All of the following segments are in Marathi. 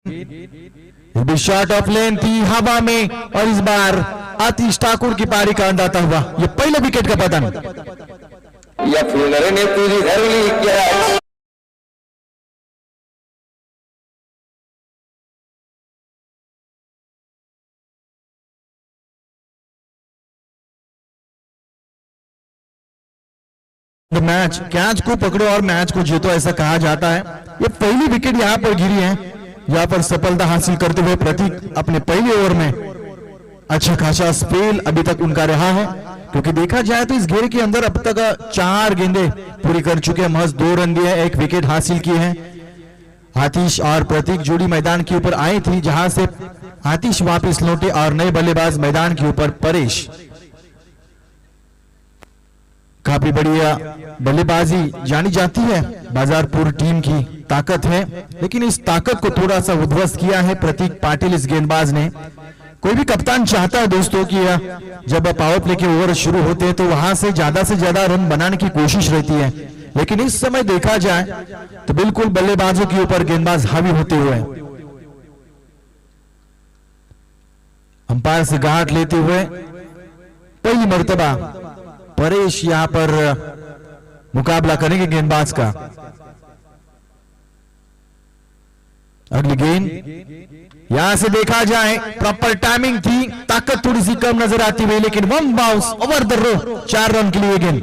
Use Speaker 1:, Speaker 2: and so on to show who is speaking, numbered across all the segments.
Speaker 1: शॉट ऑफ लेन थी हवा में और इस बार आतिश ठाकुर की पारी का अंदाता हुआ ये पहले विकेट का पतन।
Speaker 2: या फील्डर ने पूरी धरली क्या
Speaker 1: मैच कैच को पकड़ो और मैच को जीतो ऐसा कहा जाता है। ये पहली विकेट यहां पर गिरी है, यहां पर सफलता हासिल करते हुए प्रतीक अपने पहले ओवर में अच्छा खासा स्पेल अभी तक उनका रहा है, क्योंकि देखा जाए तो इस घेरे के अंदर अब तक 4 गेंदें पूरी कर चुके हैं, महज 2 रन दिए, 1 विकेट हासिल किए हैं। आतिश और प्रतीक जोड़ी मैदान के ऊपर आई थी, जहां से आतिश वापस लौटे और नए बल्लेबाज मैदान के ऊपर परेश। काफी बढ़िया बल्लेबाजी जानी जाती है, बाजारपुर टीम की ताकत है, लेकिन इस ताकत को थोड़ा सा उध्वस्त किया है प्रतीक पाटिल इस गेंदबाज ने। कोई भी कप्तान चाहता है दोस्तों कि जब पावर प्ले के ओवर शुरू होते हैं तो वहां से ज्यादा रन बनाने की कोशिश रहती है, लेकिन इस समय देखा जाए तो बिल्कुल बल्लेबाजों के ऊपर गेंदबाज हावी होते हुए अंपायर से गांठ लेते हुए पहली मर्तबा परेश यहां पर मुकाबला करेंगे गेंदबाज का। अगली गेंद यहां से देखा जाए प्रॉपर टाइमिंग थी, ताकत थोड़ी सी कम नजर आती हुई, लेकिन 1 bounce over the rope, 4 run के लिए गेंद।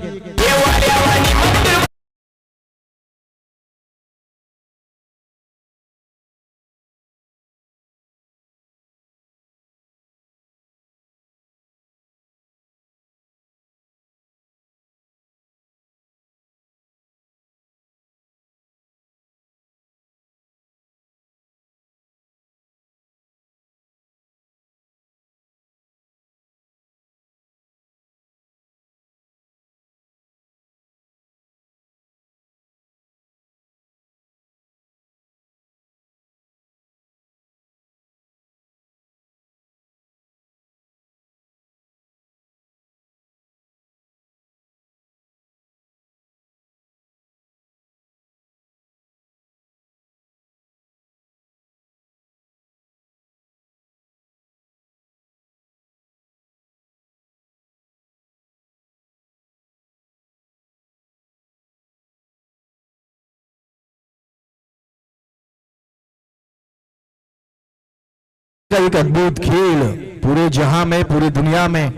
Speaker 1: एक अद्भुत खेल पूरे जहां में, पूरी दुनिया में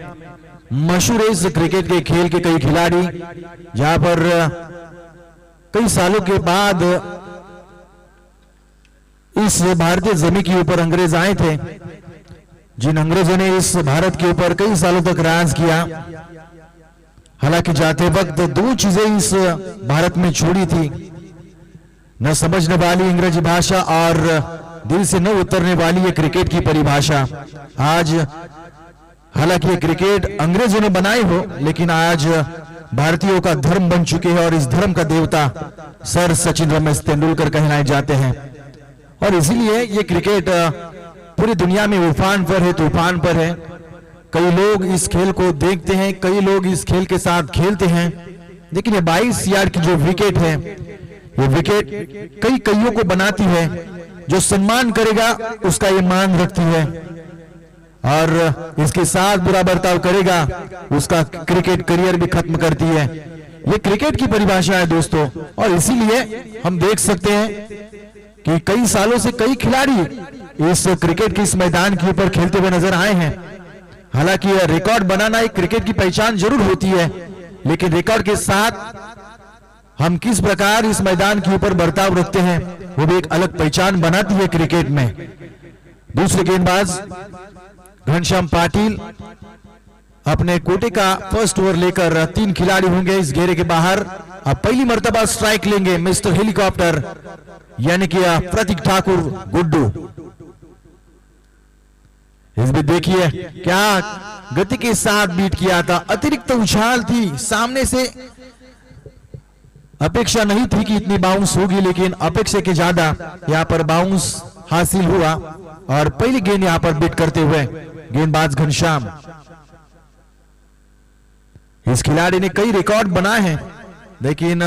Speaker 1: मशहूर है इस क्रिकेट के खेल के कई खिलाड़ी, जहां पर कई सालों के बाद इस भारतीय जमीन के ऊपर अंग्रेज आए थे, जिन अंग्रेजों ने इस भारत के ऊपर कई सालों तक राज किया। हालांकि जाते वक्त 2 चीजें इस भारत में छोड़ी थी, न समझने वाली अंग्रेजी भाषा और दिल से न उतरने वाली ये क्रिकेट की परिभाषा। आज हालांकि ये क्रिकेट अंग्रेजों ने बनाए हो, लेकिन आज भारतीयों का धर्म बन चुके हैं और इस धर्म का देवता सर सचिन रमेश तेंदुलकर कहलाए जाते हैं। और इसीलिए ये क्रिकेट पूरी दुनिया में उफान पर है, तूफान पर है। कई लोग इस खेल को देखते हैं, कई लोग इस खेल के साथ खेलते हैं, लेकिन ये 22 यार्ड की जो विकेट है, ये विकेट कई कईयों को बनाती है। जो सम्मान करेगा उसका ये मान रखती है, और इसके साथ बुरा बर्ताव करेगा उसका क्रिकेट करियर भी खत्म करती है। ये क्रिकेट की परिभाषा है दोस्तों, और इसीलिए हम देख सकते हैं कि कई सालों से कई खिलाड़ी इस क्रिकेट के इस मैदान के ऊपर खेलते हुए नजर आए हैं। हालांकि रिकॉर्ड बनाना एक क्रिकेट की पहचान जरूर होती है, लेकिन रिकॉर्ड के साथ हम किस प्रकार इस मैदान के ऊपर बर्ताव रखते हैं वो भी एक अलग पहचान बनाती है क्रिकेट में। दूसरे गेंदबाज घनश्याम पाटिल अपने कोटे का फर्स्ट ओवर लेकर 3 खिलाड़ी होंगे इस घेरे के बाहर। अब पहली मर्तबा स्ट्राइक लेंगे मिस्टर हेलीकॉप्टर यानी कि प्रतीक ठाकुर गुड्डू। इसमें देखिए क्या गति के साथ बीट किया था, अतिरिक्त उछाल थी, सामने से अपेक्षा नहीं थी कि इतनी बाउंस होगी, लेकिन अपेक्षा के ज्यादा यहां पर बाउंस हासिल हुआ और पहली गेंद यहां पर बीट करते हुए गेंदबाज घनश्याम। इस खिलाड़ी ने कई रिकॉर्ड बनाए हैं, लेकिन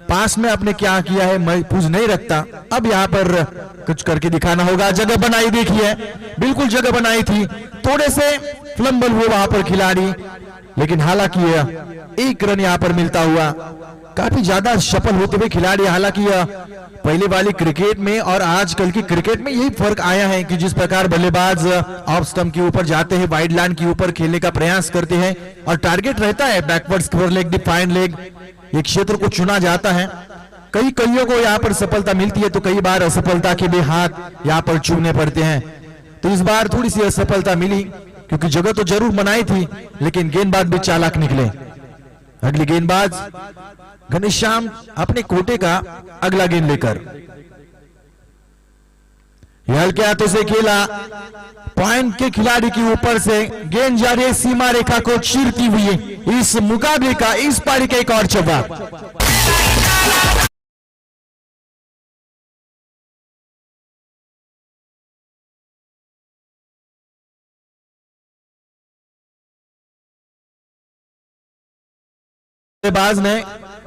Speaker 1: पास में आपने क्या किया है मैं पूछ नहीं रखता, अब यहाँ पर कुछ करके दिखाना होगा। जगह बनाई देखिए, बिल्कुल जगह बनाई थी, थोड़े से फ्लम्बल हुए वहां पर खिलाड़ी, लेकिन हालांकि एक रन यहाँ पर मिलता हुआ, काफी ज्यादा सफल होते हुए खिलाड़ी। हालांकि पहले वाली क्रिकेट में और आजकल की क्रिकेट में यही फर्क आया है कि जिस प्रकार बल्लेबाज ऑफ स्टंप के ऊपर जाते हैं, वाइड लाइन के ऊपर खेलने का प्रयास करते हैं और टारगेट रहता है backward square leg, define leg, ये क्षेत्र को चुना जाता है। कईयों को यहाँ पर सफलता मिलती है तो कई बार असफलता के भी हाथ यहाँ पर चूमने पड़ते हैं। तो इस बार थोड़ी सी असफलता मिली क्योंकि जगह तो जरूर बनाई थी, लेकिन गेंदबाज भी चालाक निकले। अगली गेंदबाज घनश्याम अपने कोटे का अगला गेंद लेकर हल्के हाथों से खेला, पॉइंट के खिलाड़ी के ऊपर से गेंद जा रही है सीमा रेखा को चीरती हुई। इस मुकाबले का, इस पारी का एक और जवाब। बल्लेबाज ने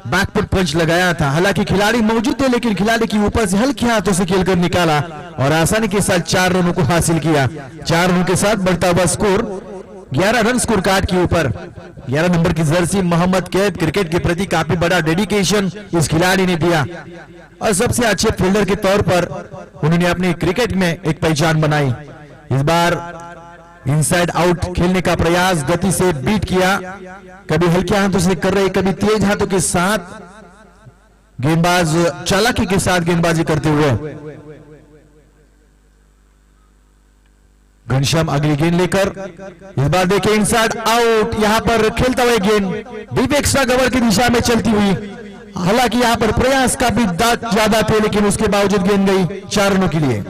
Speaker 1: बैकफुट पंच लगाया था, हालांकि खिलाड़ी मौजूद थे लेकिन खिलाड़ी के ऊपर से हल्के हाथों से खेलकर निकाला और आसानी के साथ 4 रनों को हासिल किया। 4 रनों के साथ बढ़ता हुआ स्कोर 11 रन स्कोर कार्ड के ऊपर। 11 नंबर की जर्सी मोहम्मद कैद, क्रिकेट के प्रति काफी बड़ा डेडिकेशन इस खिलाड़ी ने दिया और सबसे अच्छे फील्डर के तौर पर उन्होंने अपनी क्रिकेट में एक पहचान बनाई। इस बार इनसाइड आउट खेलने का प्रयास गति से बीट किया, कभी हल्के हाथों से कर रहे, कभी तेज हाथों के साथ गेंदबाज चालाकी के साथ गेंदबाजी करते हुए। घनश्याम अगली गेंद लेकर, इस बार देखिए इनसाइड आउट, यहां पर खेलता हुआ गेंद डीप एक्स्ट्रा कवर की दिशा में चलती हुई। हालांकि यहां पर प्रयास काफी ज्यादा थे लेकिन उसके बावजूद गेंद गई 4 रनों के लिए।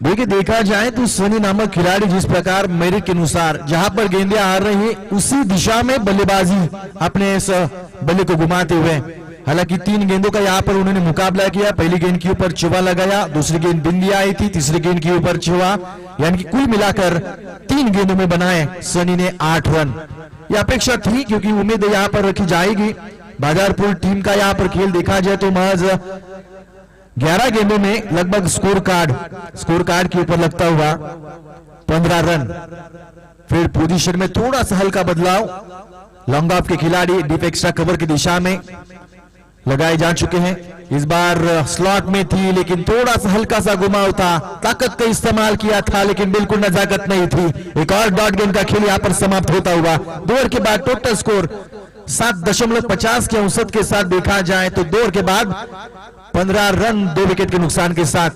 Speaker 1: देखिए देखा जाए तो सनी नामक खिलाड़ी जिस प्रकार मेरिट के अनुसार जहां पर गेंदें आ रही है उसी दिशा में बल्लेबाजी अपने इस बल्ले को घुमाते हुए, हालांकि 3 गेंदों का यहाँ पर उन्होंने मुकाबला किया। पहली गेंद के ऊपर चौवा लगाया, दूसरी गेंद बिंदी आई थी, तीसरी गेंद के ऊपर चौवा, यानी कि कुल मिलाकर 3 गेंदों में बनाए सनी ने 8 रन। यह अपेक्षा थी क्योंकि उम्मीद यहाँ पर रखी जाएगी। बाजारपुर टीम का यहाँ पर खेल देखा जाए तो महज 11 गेंदों में लगभग स्कोर कार्ड के ऊपर लगता हुआ 15 रन। फिर पोजीशन में थोड़ा सा हल्का बदलाव, लॉन्ग ऑफ के खिलाड़ी डीप एक्स्ट्रा कवर की दिशा में लगाए जा चुके हैं। इस बार स्लॉट में थी लेकिन थोड़ा सा हल्का सा घुमाव था, ताकत का इस्तेमाल किया था लेकिन बिल्कुल नजाकत नहीं थी। एक और डॉट गेंद का खेल यहां पर समाप्त होता हुआ। 2 ओवर के बाद टोटल स्कोर 7.50 के औसत के साथ देखा जाए तो 2 ओवर के बाद 15 रन 2 विकेट के नुकसान के साथ।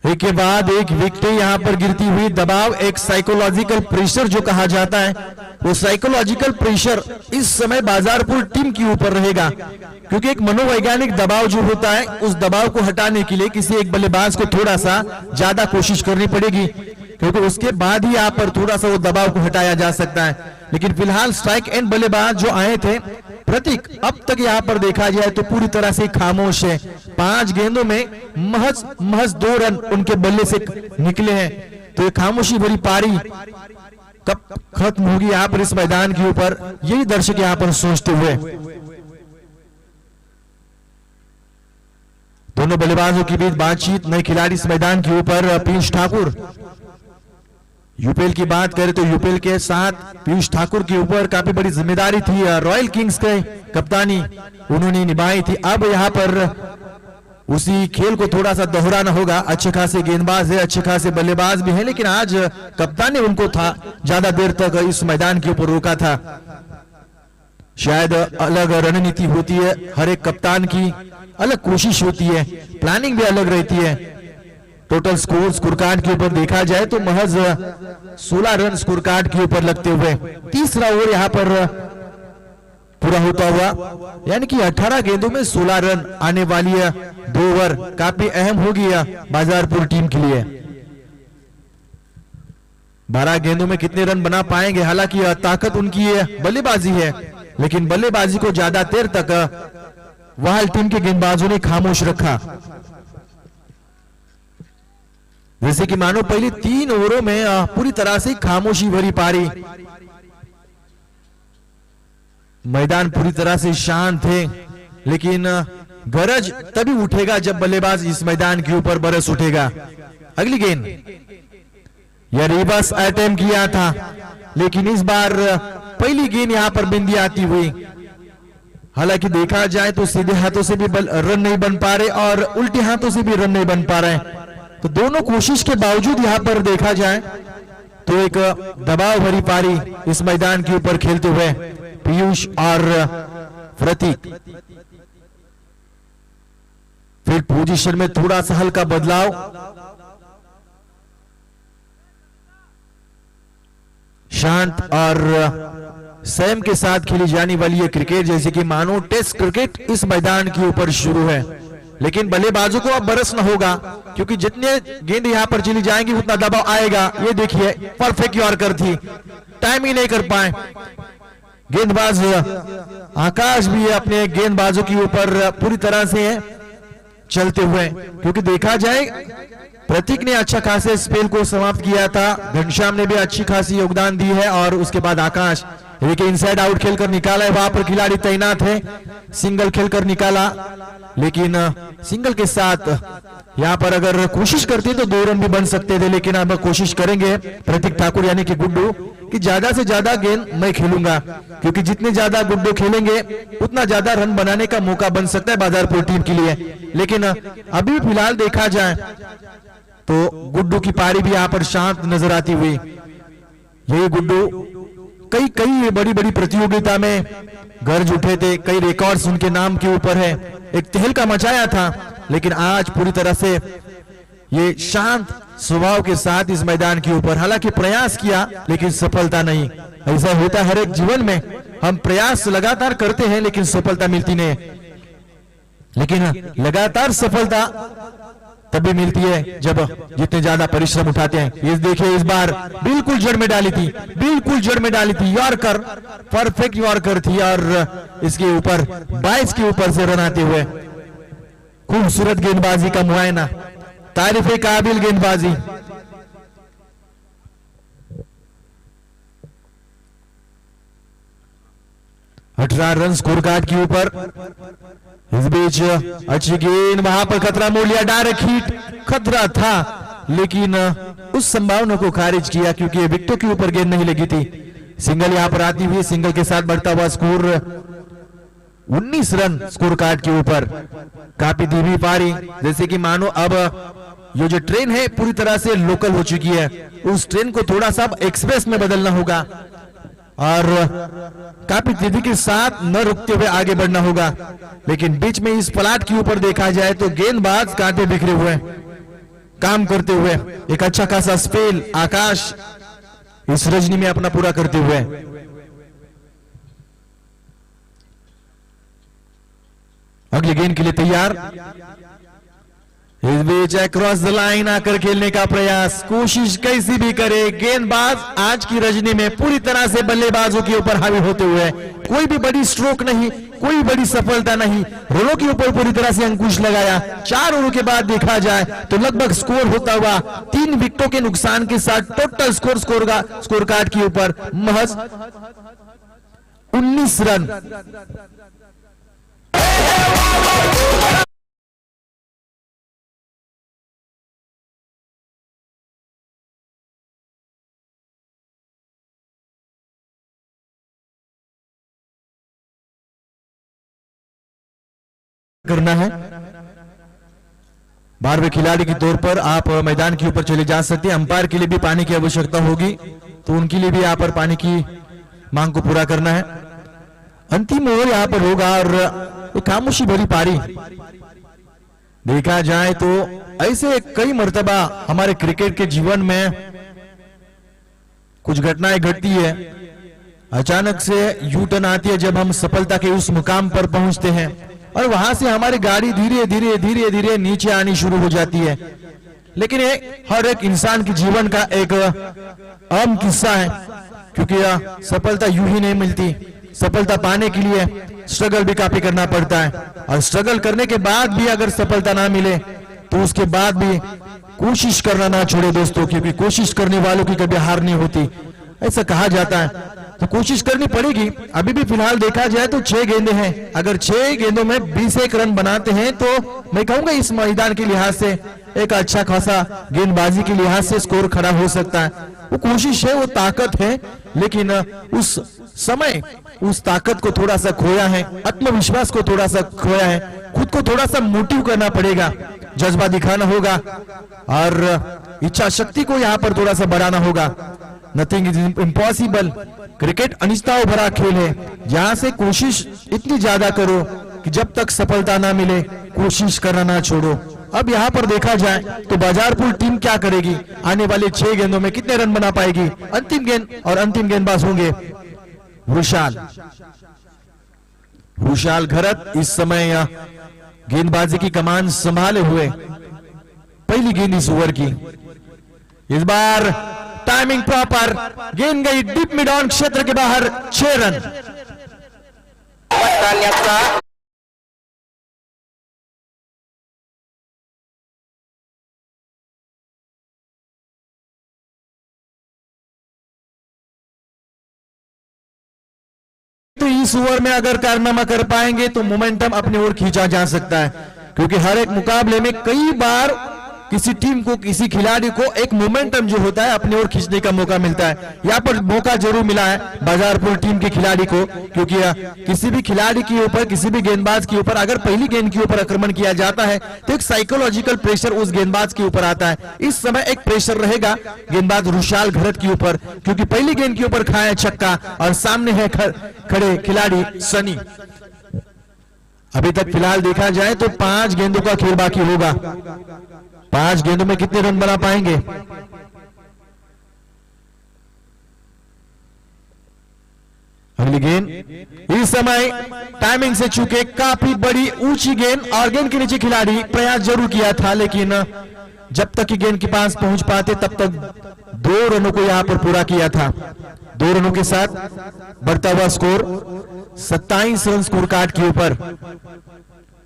Speaker 1: एक के बाद एक विकेट यहाँ पर गिरती हुई, दबाव, एक साइकोलॉजिकल प्रेशर जो कहा जाता है, वो साइकोलॉजिकल प्रेशर इस समय बाजारपुर टीम के ऊपर रहेगा, क्योंकि एक मनोवैज्ञानिक दबाव जो होता है उस दबाव को हटाने के लिए किसी एक बल्लेबाज को थोड़ा सा ज्यादा कोशिश करनी पड़ेगी, क्योंकि उसके बाद ही यहाँ पर थोड़ा सा वो दबाव को हटाया जा सकता है। लेकिन फिलहाल स्ट्राइक एंड बल्लेबाज जो आए थे प्रतीक, अब तक यहाँ पर देखा जाए तो पूरी तरह से खामोश है। 5 गेंदों में महज 2 रन उनके बल्ले से निकले हैं, तो ये खामोशी भरी पारी कब खत्म होगी यहाँ पर इस मैदान के ऊपर, यही दर्शक यहाँ पर सोचते हुए। दोनों बल्लेबाजों के बीच बातचीत, नए खिलाड़ी इस मैदान के ऊपर पीयूष ठाकुर। यूपीएल की बात करें तो यूपीएल के साथ पीयूष ठाकुर के ऊपर काफी बड़ी जिम्मेदारी थी, रॉयल किंग्स के कप्तानी उन्होंने निभाई थी। अब यहाँ पर उसी खेल को थोड़ा सा दोहराना होगा। अच्छे खासे गेंदबाज है, अच्छे खासे बल्लेबाज भी है, लेकिन आज कप्तान ने उनको था ज्यादा देर तक इस मैदान के ऊपर रोका था। शायद अलग रणनीति होती है, हर एक कप्तान की अलग कोशिश होती है, प्लानिंग भी अलग रहती है। टोटल स्कोर कार्ड के ऊपर देखा जाए तो महज 16 रन स्कोर कार्ड के ऊपर लगते हुए तीसरा ओवर यहाँ पर पूरा होता हुआ, यानी कि 18 गेंदों में 16 रन आने वाली है। 2 ओवर काफी अहम होगी बाजारपुर टीम के लिए। 12 गेंदों में कितने रन बना पाएंगे, हालांकि ताकत उनकी बल्लेबाजी है, लेकिन बल्लेबाजी को ज्यादा देर तक वहाल टीम के गेंदबाजों ने खामोश रखा। जैसे कि मानो पहले 3 ओवरों में पूरी तरह से खामोशी भरी पारी, मैदान पूरी तरह से शांत है, लेकिन गरज तभी उठेगा जब बल्लेबाज इस मैदान के ऊपर बरस उठेगा। अगली गेंद, यह रिवर्स अटेम्प्ट किया था, लेकिन इस बार पहली गेंद यहां पर बिंदी आती हुई। हालांकि देखा जाए तो सीधे हाथों से भी रन नहीं बन पा रहे और उल्टे हाथों से भी रन नहीं बन पा रहे, तो दोनों कोशिश के बावजूद यहां पर देखा जाए तो एक दबाव भरी पारी इस मैदान के ऊपर खेलते हुए पीयूष और प्रतीक। फिर पोजीशन में थोड़ा सा हल्का बदलाव, शांत और संयम के साथ खेली जाने वाली ये क्रिकेट जैसे कि मानो टेस्ट क्रिकेट इस मैदान के ऊपर शुरू है। लेकिन बल्लेबाजों को अब बरसना होगा, क्योंकि जितने गेंद यहां पर चली जाएंगी उतना दबाव आएगा। ये देखिए परफेक्ट यॉर्कर थी, टाइम ही नहीं कर पाए गेंदबाज। आकाश भी अपने गेंदबाजों के ऊपर पूरी तरह से चलते हुए, क्योंकि देखा जाए प्रतीक ने अच्छा खासे स्पेल को समाप्त किया था, घनश्याम ने भी अच्छी खासी योगदान दी है, और उसके बाद आकाश देखिए इनसाइड आउट खेलकर निकाला है, वहां पर खिलाड़ी तैनात है, सिंगल खेलकर निकाला, लेकिन सिंगल के साथ यहां पर अगर कोशिश करते तो 2 रन भी बन सकते थे। लेकिन अब कोशिश करेंगे प्रतीक ठाकुर यानी कि गुड्डू कि ज्यादा से ज्यादा गेंद मैं खेलूंगा, क्योंकि जितने ज्यादा गुड्डू खेलेंगे उतना ज्यादा रन बनाने का मौका बन सकता है बाजारपुर टीम के लिए। लेकिन अभी फिलहाल देखा जाए तो गुड्डू की पारी भी यहां पर शांत नजर आती हुई। यही गुड्डू कई बड़ी बड़ी प्रतियोगिता में गर्ज उठे थे, कई रिकॉर्ड्स उनके नाम के ऊपर है, एक तहलका मचाया था, लेकिन आज पूरी तरह से ये शांत स्वभाव के साथ इस मैदान के ऊपर, हालांकि प्रयास किया लेकिन सफलता नहीं। ऐसा होता है हर एक जीवन में, हम प्रयास लगातार करते हैं लेकिन सफलता मिलती नहीं, लेकिन लगातार सफलता तभी मिलती है जब जितने ज्यादा परिश्रम उठाते हैं। ये देखिए इस बार बिल्कुल जड़ में डाली थी, बिल्कुल जड़ में डाली थी, यॉर्कर परफेक्ट यॉर्कर थी, और इसके ऊपर 22 के ऊपर से रन आते हुए खूबसूरत गेंदबाजी का मुआयना, तारीफे काबिल गेंदबाजी। अठारह रन स्कोर कार्ड के ऊपर। इस बीच अच्छी गेंद, वहां पर खतरा मोड़ लिया, डायरेक्ट हिट खतरा था, लेकिन उस संभावना को खारिज किया क्योंकि विकेटों के ऊपर गेंद नहीं लगी थी। सिंगल यहां पर आती हुई, सिंगल के साथ बढ़ता हुआ स्कोर 19 रन स्कोर कार्ड के ऊपर। काफी धीमी पारी, जैसे कि मानो अब ये जो ट्रेन है पूरी तरह से लोकल हो चुकी है, उस ट्रेन को थोड़ा सा एक्सप्रेस में बदलना होगा और काफी तेजी के साथ न रुकते हुए आगे बढ़ना होगा। लेकिन बीच में इस प्लाट के ऊपर देखा जाए तो गेंदबाज कांटे बिखरे हुए, काम करते हुए, एक अच्छा खासा स्पेल आकाश इस रजनी में अपना पूरा करते हुए। अगले गेंद के लिए तैयार, इस बीच क्रॉस द लाइन आकर खेलने का प्रयास, कोशिश कैसी भी करे गेंदबाज आज की रजनी में पूरी तरह से बल्लेबाजों के ऊपर हावी होते हुए, कोई भी बड़ी स्ट्रोक नहीं, कोई बड़ी सफलता नहीं, रनों के ऊपर पूरी तरह से अंकुश लगाया। 4 ओवरों के बाद देखा जाए तो लगभग स्कोर होता हुआ 3 विकेटों के नुकसान के साथ टोटल स्कोर कार्ड के ऊपर महज 19 रन। करना है 12वें खिलाड़ी के तौर पर आप मैदान के ऊपर चले जा सकते हैं। अंपायर के लिए भी पानी की आवश्यकता होगी तो उनके लिए भी यहाँ पर पानी की मांग को पूरा करना है। अंतिम ओवर यहाँ पर होगा और एक खामोशी भरी पारी। देखा जाए तो ऐसे कई मर्तबा हमारे क्रिकेट के जीवन में कुछ घटनाएं घटती है, अचानक से यू टर्न आती है जब हम सफलता के उस मुकाम पर पहुंचते हैं और वहां से हमारी गाड़ी धीरे धीरे धीरे धीरे नीचे आनी शुरू हो जाती है। लेकिन ये हर एक इंसान के जीवन का एक अहम किस्सा है, क्योंकि सफलता यूं ही नहीं मिलती। सफलता पाने के लिए स्ट्रगल भी काफी करना पड़ता है और स्ट्रगल करने के बाद भी अगर सफलता ना मिले तो उसके बाद भी कोशिश करना ना छोड़े दोस्तों, क्योंकि कोशिश करने वालों की कभी हार नहीं होती, ऐसा कहा जाता है। तो कोशिश करनी पड़ेगी। अभी भी फिलहाल देखा जाए तो 6 गेंदें हैं, अगर 6 गेंदों में 21 रन बनाते हैं तो मैं कहूंगा इस मैदान के लिहाज से एक अच्छा खासा गेंदबाजी के लिहाज से स्कोर खड़ा हो सकता है। वो कोशिश है, वो ताकत है, लेकिन उस समय उस ताकत को थोड़ा सा खोया है, आत्मविश्वास को थोड़ा सा खोया है, खुद को थोड़ा सा मोटिव करना पड़ेगा, जज्बा दिखाना होगा और इच्छा शक्ति को यहाँ पर थोड़ा सा बढ़ाना होगा। Nothing is impossible. क्रिकेट अनिश्चितताओं भरा खेल है, जहां से कोशिश इतनी ज्यादा करो कि जब तक सफलता ना मिले कोशिश करना ना छोड़ो। अब यहाँ पर देखा जाए तो बाजारपुर टीम क्या करेगी, आने वाले 6 गेंदों में कितने रन बना पाएगी। अंतिम गेंद और अंतिम गेंदबाज होंगे वृषाल घरत। इस समय गेंदबाजी की कमान संभाले हुए, पहली गेंद इस ओवर की। इस बार टाइमिंग प्रॉपर, गेंद गई डीप मिड ऑन क्षेत्र के बाहर, 6 रन। तो इस ओवर में अगर कारनामा कर पाएंगे तो मोमेंटम अपनी ओर खींचा जा सकता है, क्योंकि हर एक मुकाबले में कई बार किसी टीम को, किसी खिलाड़ी को एक मोमेंटम जो होता है अपनी ओर खींचने का मौका मिलता है। यहाँ पर मौका जरूर मिला है बाजारपुर टीम के खिलाड़ी को, क्योंकि किसी भी खिलाड़ी के ऊपर, किसी भी गेंदबाज के ऊपर अगर पहली गेंद के ऊपर आक्रमण किया जाता है तो एक साइकोलॉजिकल प्रेशर उस गेंदबाज के ऊपर आता है। इस समय एक प्रेशर रहेगा गेंदबाज वृषाल घरत के ऊपर, क्योंकि पहली गेंद के ऊपर खाया छक्का और सामने है खड़े खिलाड़ी सनी। अभी तक फिलहाल देखा जाए तो 5 गेंदों का खेल बाकी होगा। 5 गेंदों में कितने रन बना पाएंगे। अगली गेंद इस समय टाइमिंग से चूके काफी बड़ी ऊंची गेंद और गेंद के नीचे खिलाड़ी प्रयास जरूर किया था, लेकिन जब तक कि गेंद के पास पहुंच पाते तब तक 2 रनों को यहां पर पूरा किया था। 2 रनों के साथ बढ़ता हुआ स्कोर 27 रन स्कोर कार्ड के ऊपर।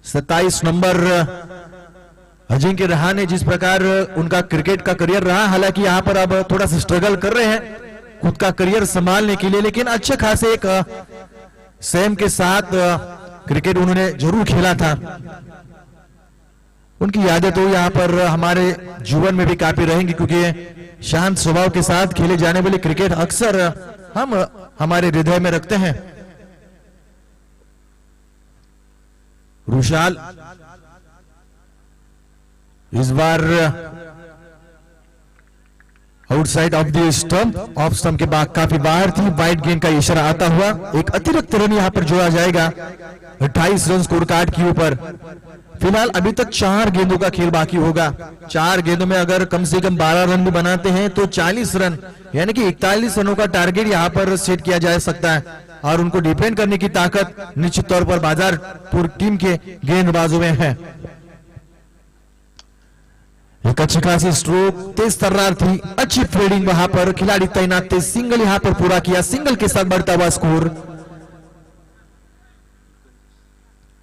Speaker 1: 27 नंबर अजिंक्य रहाणे, जिस प्रकार उनका क्रिकेट का करियर रहा, हालांकि यहां पर अब थोड़ा सा स्ट्रगल कर रहे हैं खुद का करियर संभालने के लिए, लेकिन अच्छे खासे एक सेम के साथ क्रिकेट उन्होंने जरूर खेला था। उनकी यादें तो यहाँ पर हमारे जीवन में भी काफी रहेंगी, क्योंकि शांत स्वभाव के साथ खेले जाने वाले क्रिकेट अक्सर हम हमारे हृदय में रखते हैं। वृषाल इस बार outside off the stump, off stump के बाद काफी बाहर थी, वाइड गेंद का इशारा आता हुआ एक अतिरिक्त रन यहां पर जोड़ा जाएगा 28 रन स्कोर कार्ड के ऊपर। फिलहाल अभी तक 4 गेंदों का खेल बाकी होगा। 4 गेंदों में अगर कम से कम 12 रन भी बनाते हैं तो 40 रन यानी कि 41 रनों का टारगेट यहाँ पर सेट किया जा सकता है और उनको डिफेंड करने की ताकत निश्चित तौर पर बाजारपुर टीम के गेंदबाजों में है। एक अच्छी खासी स्ट्रोक, तेज तर्रार थी, अच्छी फील्डिंग वहां पर खिलाड़ी तैनात थे, सिंगल यहां पर पूरा किया, सिंगल के साथ बढ़ता हुआ स्कोर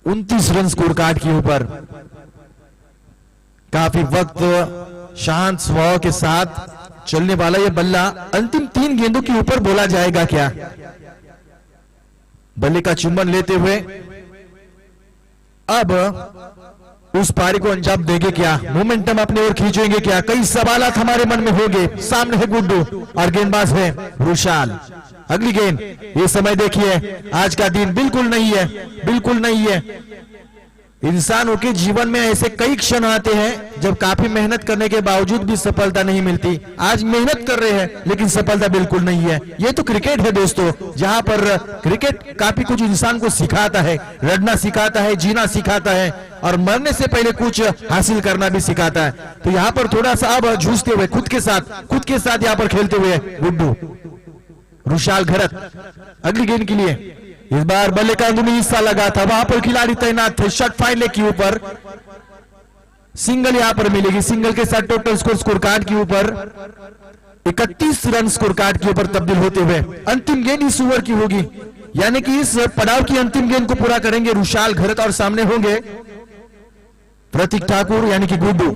Speaker 1: 29 रन स्कोर कार्ड के ऊपर। काफी वक्त शांत स्वभाव के साथ चलने वाला यह बल्ला अंतिम 3 गेंदों के ऊपर बोला जाएगा क्या? बल्ले का चुंबन लेते हुए अब उस पारी को अंजाम देंगे क्या? मोमेंटम अपने ओर खींचेंगे क्या? कई सवालात हमारे मन में होंगे। सामने है गुड्डू और गेंदबाज है रुशाल। अगली गेंद, ये समय देखिए, आज का दिन बिल्कुल नहीं है, बिल्कुल नहीं है। इंसानों के जीवन में ऐसे कई क्षण आते हैं जब काफी मेहनत करने के बावजूद भी सफलता नहीं मिलती। आज मेहनत कर रहे हैं लेकिन सफलता बिल्कुल नहीं है। ये तो क्रिकेट है दोस्तों, जहां पर क्रिकेट काफी कुछ इंसान को सिखाता है, लड़ना सिखाता है, जीना सिखाता है और मरने से पहले कुछ हासिल करना भी सिखाता है। तो यहाँ पर थोड़ा सा अब जूझते हुए खुद के साथ यहाँ पर खेलते हुए गुड्डू, रुशाल घरत अगली गेंद के लिए। इस बार बल्ले का अंदरूनी हिस्सा लगा था, वहां पर खिलाड़ी तैनात थे, शॉट फाइन लेग के ऊपर सिंगल यहां पर मिलेगी। सिंगल के साथ टोटल स्कोर कार्ड के ऊपर 31 रन स्कोर कार्ड के ऊपर तब्दील होते हुए अंतिम गेंद इस ओवर की होगी, यानी कि इस पड़ाव की अंतिम गेंद को पूरा करेंगे रुशाल घरत और सामने होंगे प्रतीक ठाकुर यानी कि गुड्डू।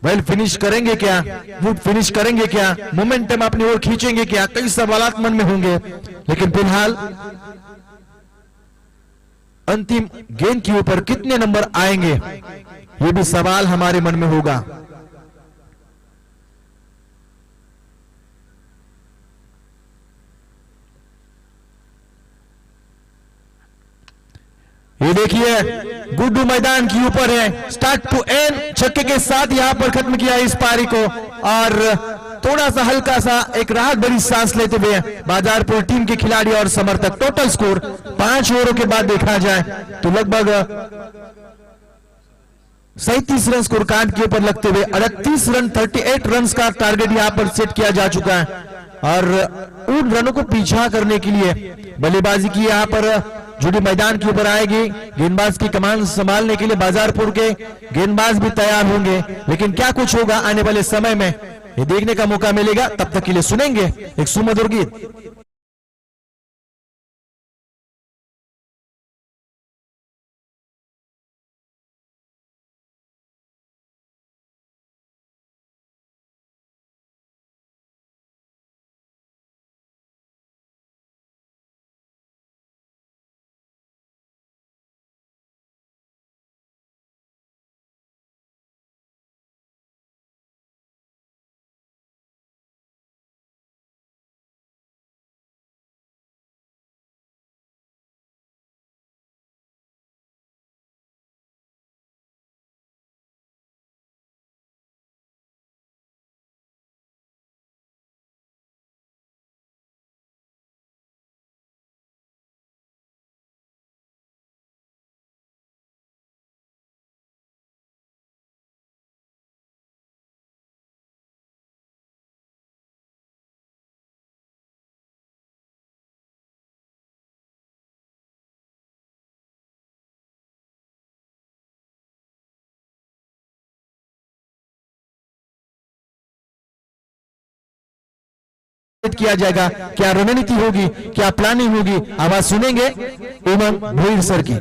Speaker 1: वेल फिनिश करेंगे क्या? गुड फिनिश करेंगे क्या? मोमेंटम अपनी ओर खींचेंगे क्या? कई सवालात मन में होंगे, लेकिन फिलहाल अंतिम गेंद के ऊपर कितने नंबर आएंगे ये भी सवाल हमारे मन में होगा। ये देखिए गुड्डू मैदान के ऊपर है, स्टार्ट टू एंड छक्के के साथ यहां पर खत्म किया इस पारी को और थोड़ा सा हल्का सा एक राहत भरी सांस लेते हुए बाजारपुर टीम के खिलाड़ी और समर्थक। टोटल स्कोर 5 ओवरों के बाद देखा जाए तो लगभग 37 रन स्कोर कार्ड के ऊपर लगते हुए 38 रन 38 रन का टारगेट यहां पर सेट किया जा चुका है और उन रनों को पीछा करने के लिए बल्लेबाजी की यहां पर जुड़ी मैदान के ऊपर आएगी। गेंदबाज की कमान संभालने के लिए बाजारपुर के गेंदबाज भी तैयार होंगे, लेकिन क्या कुछ होगा आने वाले समय में ये देखने का मौका मिलेगा। तब तक के लिए सुनेंगे एक सुमधुर गीत। किया जाएगा, क्या रणनीति होगी, क्या प्लानिंग होगी, आवाज सुनेंगे उमंग भोईर सर की।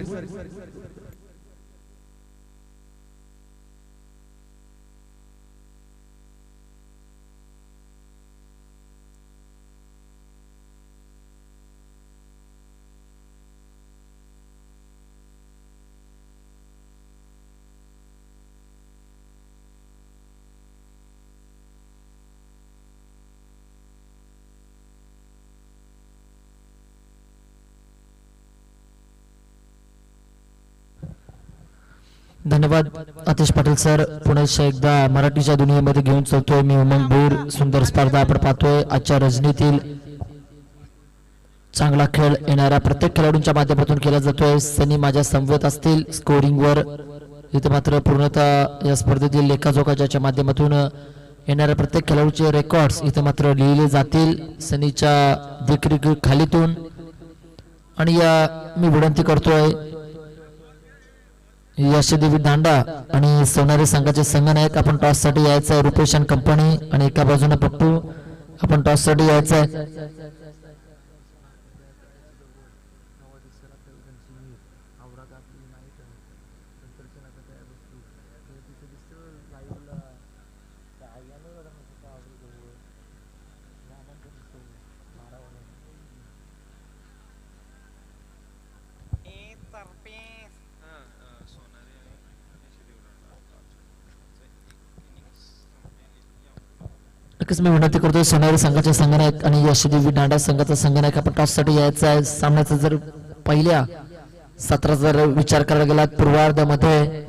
Speaker 3: धन्यवाद आतिश पाटील सर. पुन्हा एकदा मराठीच्या दुनियेमध्ये घेऊन चलतोय मी उमंग भोईर. सुंदर स्पर्धा आपण पाहतोय आजच्या रजनीतील चांगला खेळ येणाऱ्या प्रत्येक खेळाडूंच्या माध्यमातून केला जातोय. सनी माझ्या समवेत असतील स्कोरिंगवर. इथे मात्र पूर्णतः या स्पर्धेतील लेखाजोखाच्या माध्यमातून येणाऱ्या प्रत्येक खेळाडूचे रेकॉर्ड्स इथे मात्र लिहिले जातील सनीच्या देखरेखीखालीतून. आणि या मी विनंती करतोय यशदेवी दांडा आणि सोनारी संघाचे संघनायक आपण टॉस साठी यायचं आहे. रुपेश अँड कंपनी आणि एका बाजूने पप्पू आपण टॉस साठी यायचं आहे. नक्कीच मी विनंती करतोय सोनारी संघाचे संघनायक आणि यशदेवी दांडा संघाचा संघनायक आपण टॉस साठी यायचा आहे. सामन्याचा जर पहिल्या सत्राचा जर विचार करायला गेला पूर्वार्धामध्ये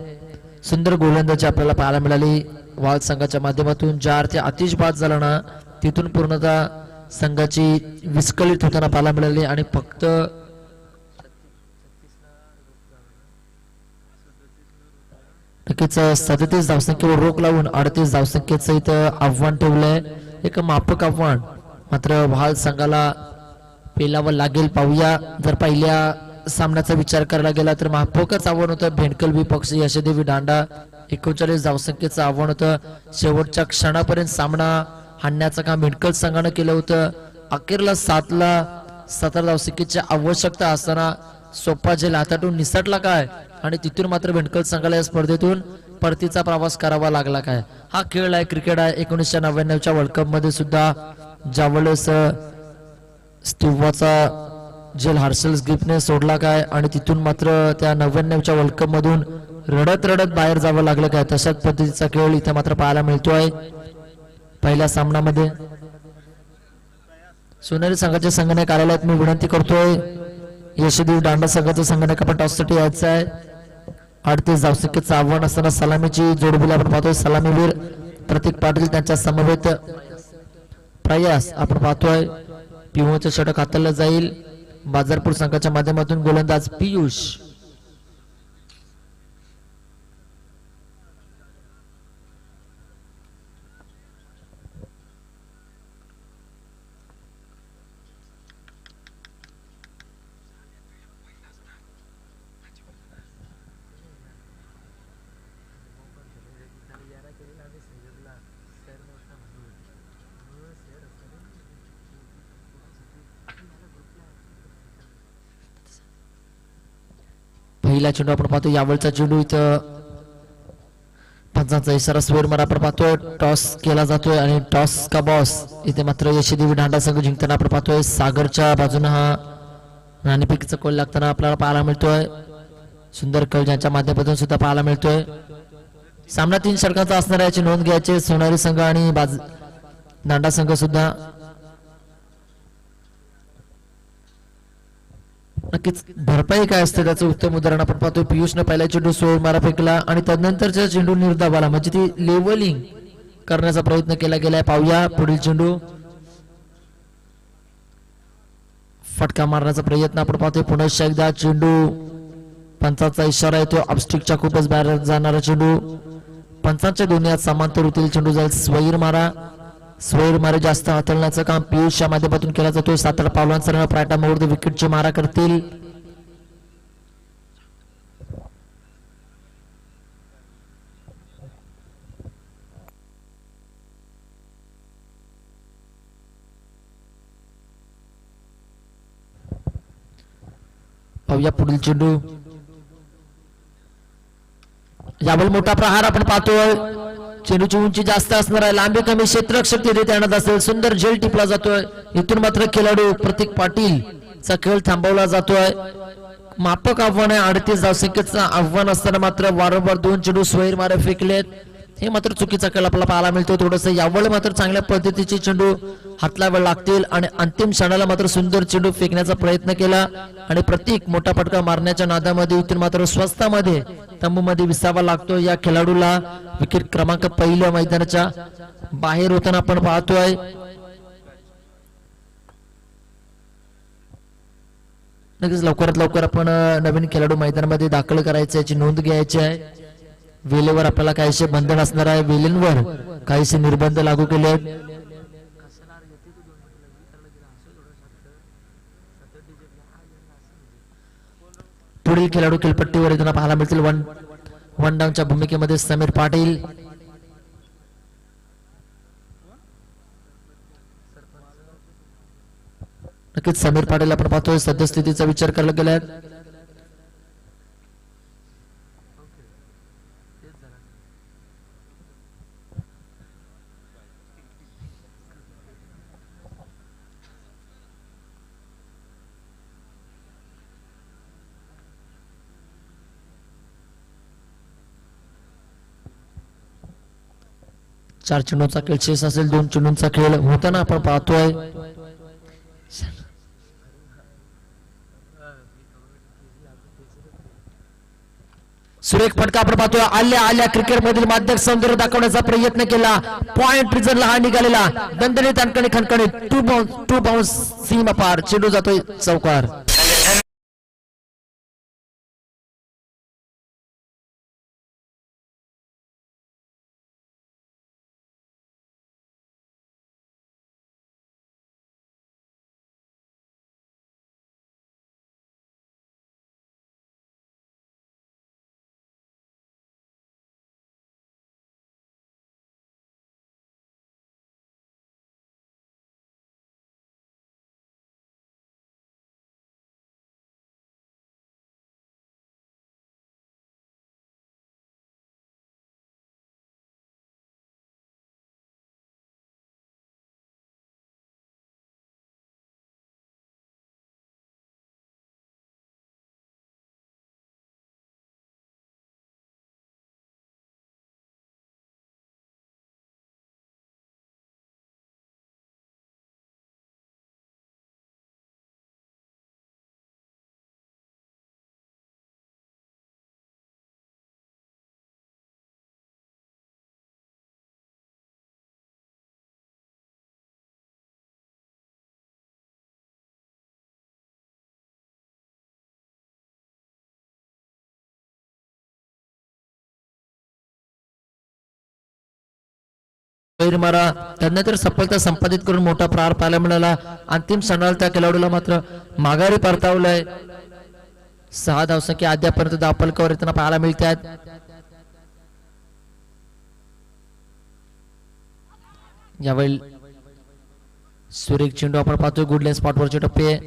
Speaker 3: सुंदर गोलंदाजी आपल्याला पाहायला मिळाली वाळ संघाच्या माध्यमातून. ज्या अर्थी आतिश बाद झाला ना तिथून पूर्णतः संघाची विस्कळीत होताना पाहायला मिळाली आणि फक्त नक्कीच 37 धावसंख्येवर रोख लावून 38 धावसंख्येचं इथं आव्हान ठेवलंय. एक माफक आव्हान मात्र वाळ संघाला पेलावं लागेल. पाहूया जर पहिल्या सामन्याचा विचार करायला गेला तर माफकच आव्हान होतं. भेंडकल विपक्ष यशदेवी दांडा 39 धावसंख्येचं आव्हान होतं. शेवटच्या क्षणापर्यंत सामना हाणण्याचं काम भेंडकल संघानं केलं होतं. अखेरला 17 धावसंख्येची आवश्यकता असताना सोप्पा जेल हातातून निसटला काय आणि तिथून मात्र भेंडकल संघाला या स्पर्धेतून परतीचा प्रवास करावा लागला काय. हा खेळ आहे, क्रिकेट आहे. 1999च्या वर्ल्ड कप मध्ये सुद्धा ज्यावेळेस स्टिवाचा जेल हार्शल्स गिफ्टने सोडला काय आणि तिथून मात्र त्या 99च्या वर्ल्ड कप मधून रडत रडत बाहेर जावं लागलं काय. तशाच पद्धतीचा खेळ इथे मात्र पाहायला मिळतोय. पहिल्या सामन्यामध्ये सोनेरी संघाच्या संघनायक कार्यालयात मी विनंती करतोय यशदेवी दांडा संघाचा संघनायक आपण टॉस साठी यायचा आहे. 38 धावसंख्येचं आव्हान असताना सलामीची जोडबिल आपण पाहतोय. सलामीवीर प्रतीक पाटील त्यांच्या समवेत प्रयास आपण पाहतोय. पिऊचं षटक हाताळलं जाईल. बाजारपूर संघाच्या माध्यमातून गोलंदाज पियुष. पहिला चेंडू आपण पाहतो. यावेळचा चेंडू इथं पंचांचा इशारा स्वेर मारा आपण पाहतोय. टॉस केला जातोय आणि टॉस का बॉस इथे मात्र यशदेवी दांडा संघ जिंकताना आपण पाहतोय. सागरच्या बाजूने हा नाणेफेकीचा कॉल लागताना आपल्याला पाहायला मिळतोय. सुंदर कल ज्यांच्या माध्यमातून सुद्धा पाहायला मिळतोय. सामना 3 षटकांचा असणार याची नोंद घ्यायची. सोनारी संघ आणि दांडा संघ सुद्धा नक्कीच भरपाई काय असते त्याचं उत्तम उदाहरण आपण पाहतोय. पियुषने पहिला चेंडू सोळ मारा फेकला आणि त्यानंतरच्या चेंडू निर्धावाला म्हणजे ती लेवलिंग करण्याचा प्रयत्न केला गेलाय. पाहूया पुढील चेंडू. फटका मारण्याचा प्रयत्न आपण पाहतोय. पुन्हा एकदा चेंडू पंचाचा इशारा येतो. ऑफस्टिकच्या खूपच बाहेर जाणारा चेंडू. पंचांच्या दोन्ही हात समांतर होतील. चेंडू जाईल स्वैर मारा. स्वैर मारे जास्त हाताळण्याचं काम पियुषच्या माध्यमातून केला जातो. 7 पावलांसह प्रायटामावर विकेटची मारा करतील. पाहूया पुढील चेंडू. यावेळी मोठा प्रहार आपण पाहतोय. चेंडूची उंची जास्त असणार आहे. लांबी कमी क्षेत्ररक्षक तिथे आणत असेल. सुंदर झेल टिपला जातोय. इथून मात्र खेळाडू प्रतीक पाटील चा खेळ थांबवला जातोय. मापक आव्हान आहे. 38 धावसंख्येचं आव्हान असताना मात्र वारंवार 2 चेंडू स्वैर मारे फेकलेत. हे मात्र चुकीचा खेळ आपल्याला पाहायला मिळतो. थोडंसं यावेळी मात्र चांगल्या पद्धतीचे चेंडू हातला लागतील आणि अंतिम क्षणाला मात्र सुंदर चेंडू फेकण्याचा प्रयत्न केला आणि प्रतीक मोठा फटका मारण्याच्या नादामध्ये इथून मात्र स्वस्तामध्ये तंबूमध्ये विसावा लागतो. या खेळाडूला विकेट क्रमांक पहिल्या मैदानाच्या बाहेर होताना आपण पाहतोय. नक्कीच लवकरात लवकर आपण नवीन खेळाडू मैदानामध्ये दाखल करायचे, याची नोंद घ्यायची आहे. वेळेवर आपल्याला काहीशे बंधन असणार आहे, वेळेंवर काहीशे निर्बंध लागू केले आहेत. पुढील खेळाडू खेळपट्टीवर येताना पाहायला मिळतील. वन डाऊनच्या भूमिकेमध्ये समीर पाटील, नक्कीच समीर पाटील आपण पाहतोय सद्यस्थितीचा विचार करायला गेल्यात. चार चेंडूंचा खेळ शेष असेल, 2 चेंडूंचा खेळ होताना आपण पाहतोय. सुरेख फटका आपण पाहतोय. आल्या क्रिकेट मधील माध्यम सौंदर्य दाखवण्याचा प्रयत्न केला, पॉइंट प्रिझनला हा निघालेला, दणदणीत आणखणी खणखणीत, टू बाउन्स सीमा पार, चेंडू जातोय चौकार. मारा त्यानंतर सफलता संपादित करून मोठा प्रहार पाहायला मिळाला. अंतिम क्षणाला त्या खेळाडूला मात्र माघारी परतावलंय. 6 धावसंख्या अद्यापर्यंत धावफलकावर येताना पाहायला मिळतात. यावेळी सुरेख चेंडू आपण पाहतोय, गुडलाईन स्पॉटवरचे टप्पे,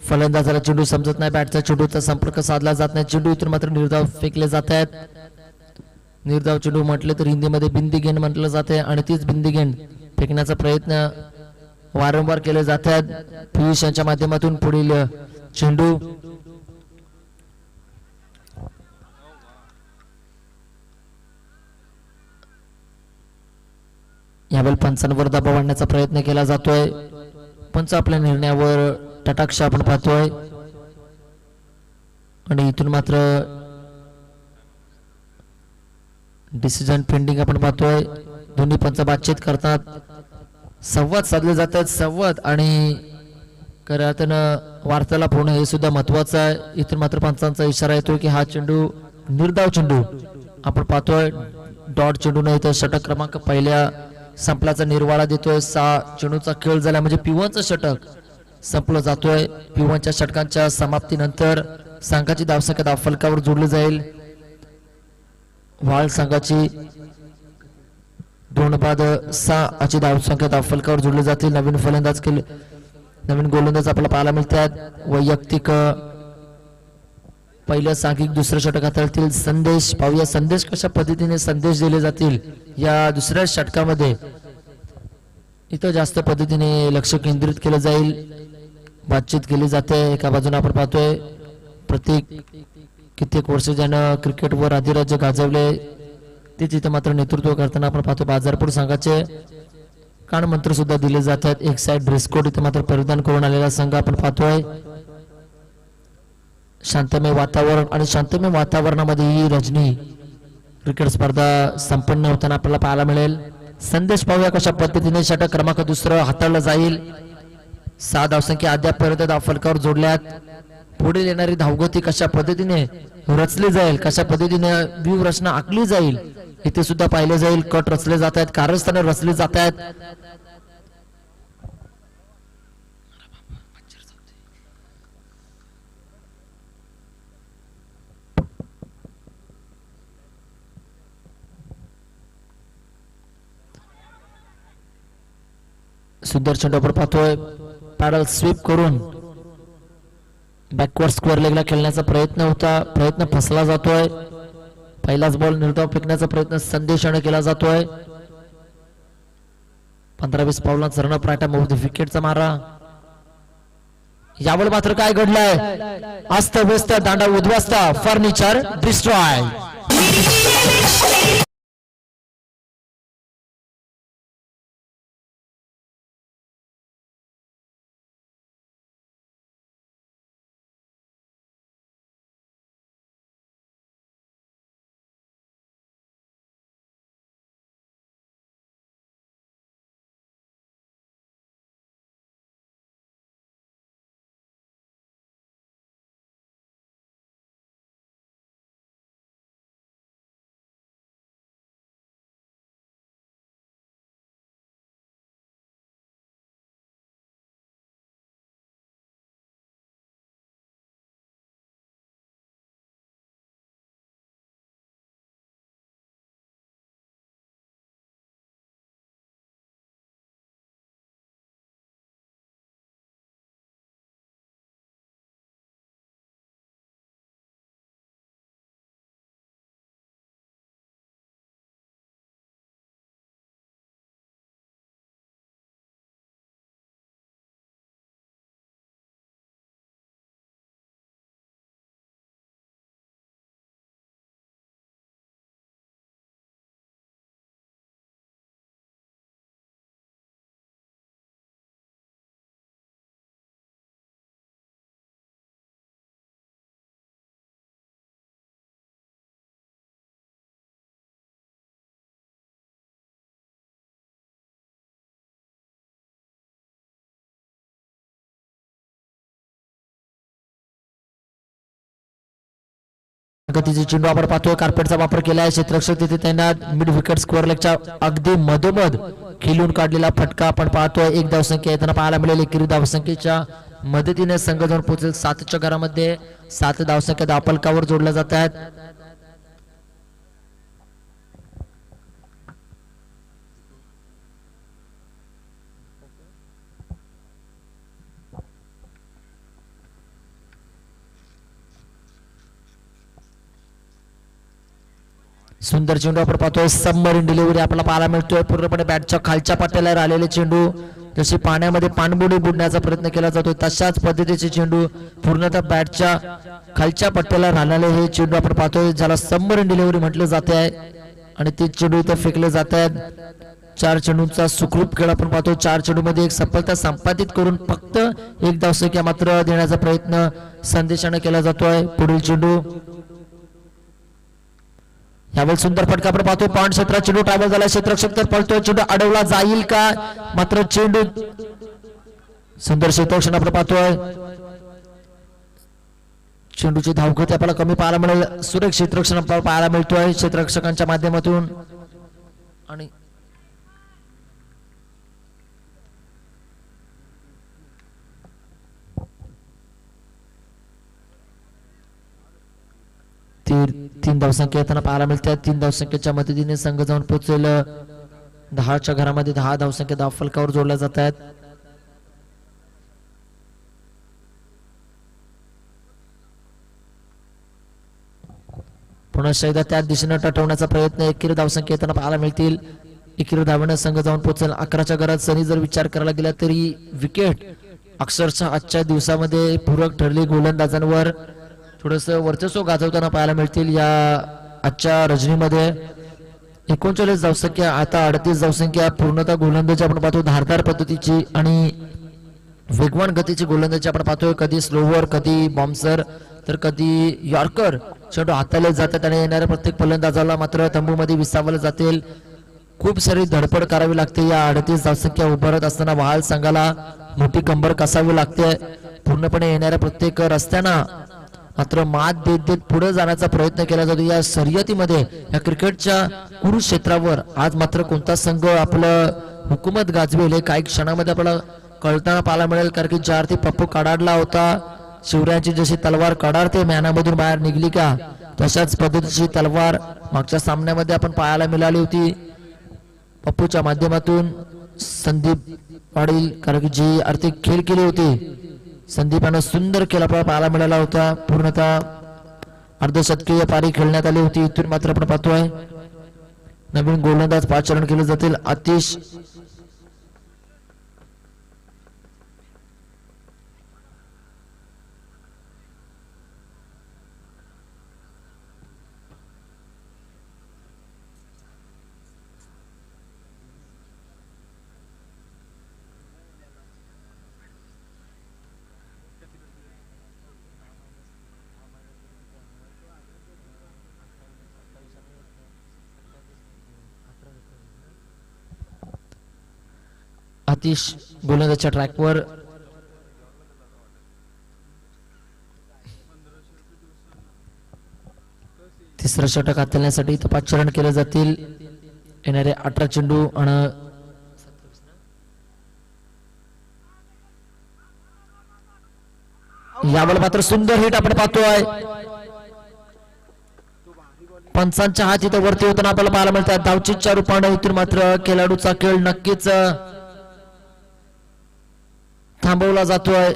Speaker 3: फलंदाजाला चेंडू समजत नाही, बॅटचा चेंडूचा संपर्क साधला जात नाही, चेंडू इथून मात्र निर्धाव फेकले जात आहेत. निर्धाव चेंडू म्हटले तर हिंदीमध्ये बिंदी गेंद म्हटलं जाते आणि तीच बिंदी गेंद फेकण्याचा प्रयत्न वारंवार केले जातात. पियुष यांच्या माध्यमातून पुढील चेंडू यावेळी पंचांवर दबाव आणण्याचा प्रयत्न केला जातोय. पंच आपल्या निर्णयावर कटाक्ष आपण पाहतोय आणि इथून मात्र डिसिजन पेंडिंग आपण पाहतोय. दोन्ही पंच बातचीत करतात, संवाद साधले जातात. संवाद आणि खऱ्या अर्थानं वार्तालाप होणं हे सुद्धा महत्वाचं आहे. इथून मात्र पंचांचा इशारा येतोय की हा चेंडू निर्धाव चेंडू आपण पाहतोय. डॉट चेंडू नाही तर षटक क्रमांक पहिल्या संपलाचा निर्वाळा देतोय. 6 चेंडूचा खेळ झाला म्हणजे P1चं षटक संपलं जातोय. P1च्या षटकांच्या समाप्तीनंतर संघाची धावसंख्या धावफलकावर जोडली जाईल. वाळ संघाची 2-6 अशी धावसंख्या धावफलकावर जोडली जातील. नवीन गोलंदाज आपल्याला पाहायला मिळतात. वैयक्तिक पहिलं सांघिक दुसरं षटक हाताळतील संदेश. पाहूया संदेश कशा पद्धतीने संदेश दिले जातील या दुसऱ्या षटकामध्ये. इथं जास्त पद्धतीने लक्ष केंद्रित केलं जाईल, बातचीत केली जाते. एका बाजूने आपण पाहतोय प्रत्येक कित्येक वर्ष ज्यानं क्रिकेटवर अधिराज्य गाजवले ते तिथे मात्र नेतृत्व करताना आपण पाहतो. बाजारपूर संघाचे कानमंत्र सुद्धा दिले जातात. एक साइड ड्रेस कोड इथे मात्र परिधान करून आलेला संघ आपण पाहतोय. शांतमय वातावरण आणि शांतमय वातावरणामध्ये ही रजनी क्रिकेट स्पर्धा संपन्न होताना आपल्याला पाहायला मिळेल. संदेश पाहूया कशा पद्धतीने षटक क्रमांक दुसरं हाताळलं जाईल. 6 धावसंख्या अद्यापर्यंत धावफलकावर जोडल्यात. पुढे येणारी धावगती कशा पद्धतीने रचली जाईल, कशा पद्धतीने व्यूहरचना आखली जाईल इथे सुद्धा पाहिले जाईल. कट रचले जात आहेत, कारस्थाने रचली जात आहेत. सुंदर चेंडू आपण पाहतोय, पॅडल स्वीप करून बॅकवर्ड स्क्वेअर लेगला खेळण्याचा प्रयत्न होता, प्रयत्न फसला जातोय. पहिलाच बॉल निर्धाव फेकण्याचा प्रयत्न संदेशाने केला जातोय. 15-20 पावलांचा रनअप राईट मध्ये विकेटचा मारा. यावेळी मात्र काय घडलंय, अस्त व्यस्त दांडा उद्ध्वस्त, फर्निचर डिस्ट्रॉय. गतीचे चेंडू आपण पाहतोय, कार्पेटचा वापर केला आहे. क्षेत्ररक्षक तिथे त्यांना मिड विकेट स्क्वेअर लेगच्या अगदी मधोमध खेळून काढलेला फटका आपण पाहतोय. 1 धावसंख्या येताना पाहायला मिळेल. एकेरी धावसंख्येच्या मदतीने संघ जाऊन पोहोचेल 7च्या घरामध्ये. 7 धावसंख्या धावफलकावर जोडल्या जात आहेत. सुंदर चेंडू आपण पाहतोय, सबमरीन डिलिव्हरी आपल्याला पाहायला मिळतोय. पूर्णपणे बॅटच्या खालच्या पट्ट्याला राहिलेले चेंडू, जशी पाण्यामध्ये पाणबुडी बुडण्याचा प्रयत्न केला जातो तशाच पद्धतीचे चेंडू पूर्णतः बॅटच्या खालच्या पट्ट्याला राहिलेले हे चेंडू आपण पाहतोय, ज्याला सबमरीन डिलिव्हरी म्हटलं जाते आहे. आणि ते चेंडू इथे फेकले जात आहेत. 4 चेंडूंचा सुखरूप खेळ आपण पाहतो. 4 चेंडू मध्ये एक सफलता संपादित करून फक्त 1 धावसंख्या मात्र देण्याचा प्रयत्न संदेशाने केला जातोय. पुढील चेंडू, यावेळी सुंदर फटका आपण पाहतो. पॉइंट क्षेत्रात चेंडू ट्रॅव्हल झाला. क्षेत्ररक्षक तर पळतोय, चेंडू अडवला जाईल का, मात्र चेंडू सुंदर क्षेत्ररक्षण आपण पाहतोय. चेंडूची धावगती आपल्याला कमी पाहायला मिळेल. सुरेख क्षेत्ररक्षण आपल्याला पाहायला मिळतोय क्षेत्ररक्षकांच्या माध्यमातून. आणि तीन धावसंख्या येताना पाहायला मिळतात. 3 धावसंख्येच्या मदतीने संघ जाऊन पोहोचेल 10च्या घरामध्ये. 10 धावसंख्या धावफलकावर जोडल्या जात आहेत. पुन्हा एकदा त्या दिशेने टटवण्याचा प्रयत्न. एकेरी धावसंख्या येताना पाहायला मिळतील. एकेरी धावण्याने संघ जाऊन पोहोचेल 11च्या घरात. सनी जर विचार करायला गेला तरी विकेट अक्षरशः आजच्या दिवसामध्ये पूरक ठरली. गोलंदाजांवर थोडस वर्चस्व गाजवताना पाहायला मिळतील या आजच्या रजनीमध्ये. 39 धावसंख्या, आता 38 धावसंख्या. पूर्णतः गोलंदाजी आपण पाहतो धारदार पद्धतीची आणि वेगवान गतीची गोलंदाजी आपण पाहतोय. कधी स्लोवर, कधी बॉम्सर, तर कधी यॉर्कर चेंडू हाताळले जातात आणि येणाऱ्या प्रत्येक फलंदाजाला मात्र तंबूमध्ये विसावले जातील. खूप सारी धडपड करावी लागते. या 38 धावसंख्या उभारत असताना वहाल संघाला मोठी कंबर कसावी लागते. पूर्णपणे येणाऱ्या प्रत्येक रस्त्यांना मात्र मात देत देत पुढे जाण्याचा प्रयत्न केला जातो या शर्यतीमध्ये. या क्रिकेटच्या कुरुक्षेत्रावर आज मात्र कोणता संघ आपलं हुकूमत गाजवेल हे काही क्षणामध्ये आपल्याला कळताना पाहायला मिळेल. कारण की ज्या अर्थी पप्पू कडाडला होता, शिवरायांची जशी तलवार कडाडते मैदानामधून बाहेर निघली का, तशाच पद्धतीची तलवार मागच्या सामन्यामध्ये आपण पाहायला मिळाली होती पप्पूच्या माध्यमातून. संदीप पाटील कारण की जी आर्थिक खेळ केली होती संदीपानं सुंदर खेळ आपल्याला पाहायला मिळाला होता. पूर्णतः अर्धशतकीय पारी खेळण्यात आली होती. इथून मात्र आपण पाहतोय नवीन गोलंदाज पाचारण केले जातील. आतिश आतिश गोलंदाजच्या ट्रॅकवर. तिसरं षटक हाताळण्यासाठी तपासचरण केले जातील. येणारे 18 चेंडू आणि यावेळेला मात्र सुंदर हिट आपण पाहतोय. पंचांच्या हात इथं वरती होताना आपल्याला पाहायला मिळतात. धावचीच्या रूपाने इथून मात्र खेळाडूचा खेळ नक्कीच थांबवला जातोय.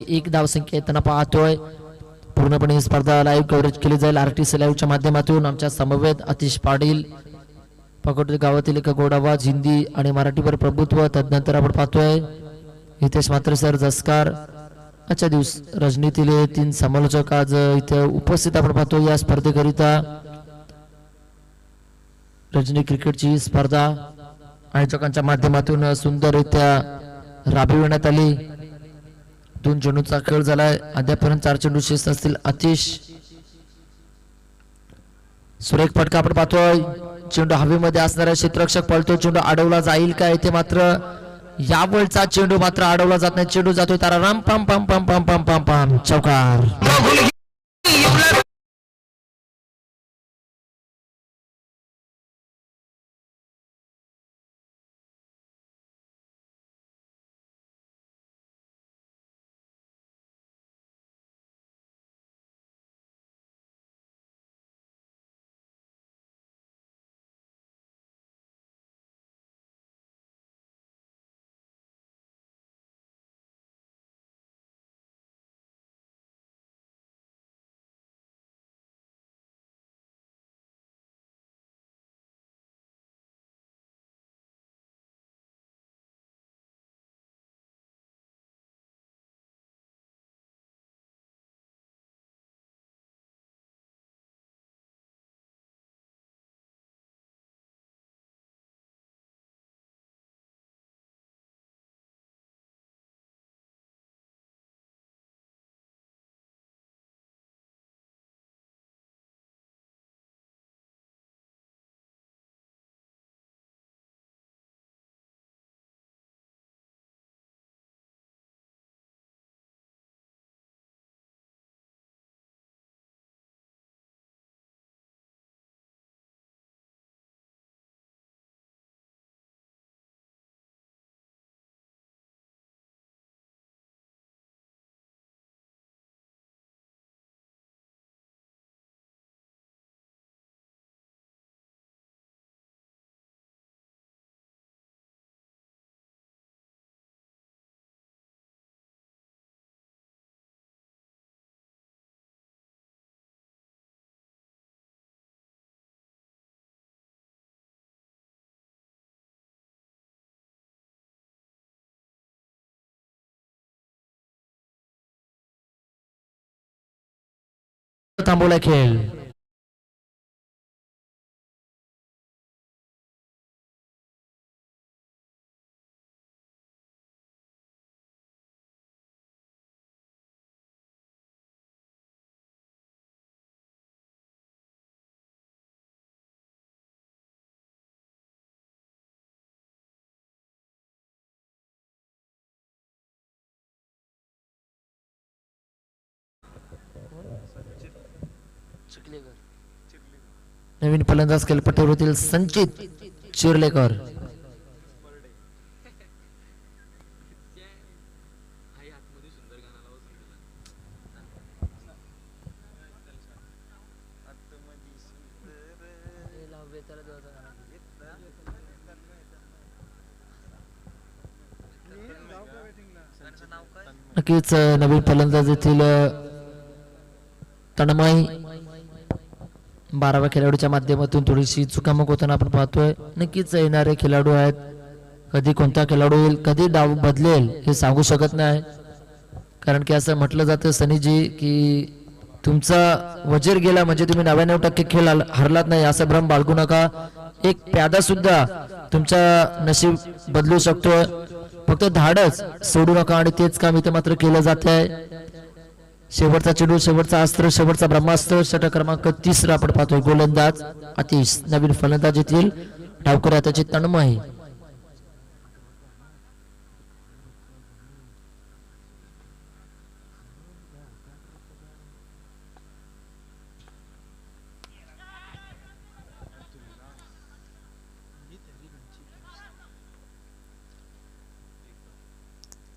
Speaker 3: एक धाव संख्या येताना पाहतोय. पूर्णपणे ही स्पर्धा लाईव्ह कव्हरेज केली जाईल आरटीसी लाईव्हच्या माध्यमातून. आमच्या समवेत आतिश पाटील पकोटे गावातील एक गोड आवाज हिंदी आणि मराठीवर प्रभुत्व. तदनंतर आपण पाहतोय हितेश मात्र सर जसकार. आजच्या दिवस रजनीतील 3 समालोचक आज इथे उपस्थित आपण पाहतो या स्पर्धेकरिता. रजनी क्रिकेटची स्पर्धा आयोजकांच्या माध्यमातून सुंदररित्या राबविण्यात आली. 2 चेंडूचा खेळ झालाय. अद्यापर्यंत 4 चेंडू शेष असतील. आतिश सुरेख फटका आपण पाहतोय. चेंडू हवेमध्ये असणारा क्षेत्ररक्षक पळतो. चेंडू अडवला जाईल का इथे मात्र यावेळचा चेंडू मात्र अडवला जात नाही. चेंडू जातोय तारा राम पम पम पम पम पम पम पम चौकार. थांबवला खेळ. नवीन फलंदाज खेळपट्टीवरील संचित चिर्लेकर. नक्कीच नवीन फलंदाज येथील तन्मय 12व्या खेळाडूच्या माध्यमातून थोडीशी चुकामुक होताना आपण पाहतोय. नक्कीच येणारे खेळाडू आहेत, कधी कोणता खेळाडू येईल, कधी डाव बदलेल हे सांगू शकत नाही. कारण की असं म्हटलं जातं सनीजी की तुमचा वजीर गेला म्हणजे तुम्ही 99% खेळ हरलात नाही असं भ्रम बाळगू नका. एक प्यादा सुद्धा तुमचा नशीब बदलू शकतो. फक्त धाडच सोडू नका आणि तेच काम इथे मात्र केलं जात आहे. शेवटचा चेंडू, शेवटचा अस्त्र, शेवटचा ब्रह्मास्त्र, षटक क्रमांक 3 आपण पाहतोय. गोलंदाज आतिश, नवीन फलंदाज येथील डावकर त्याची तन्मय.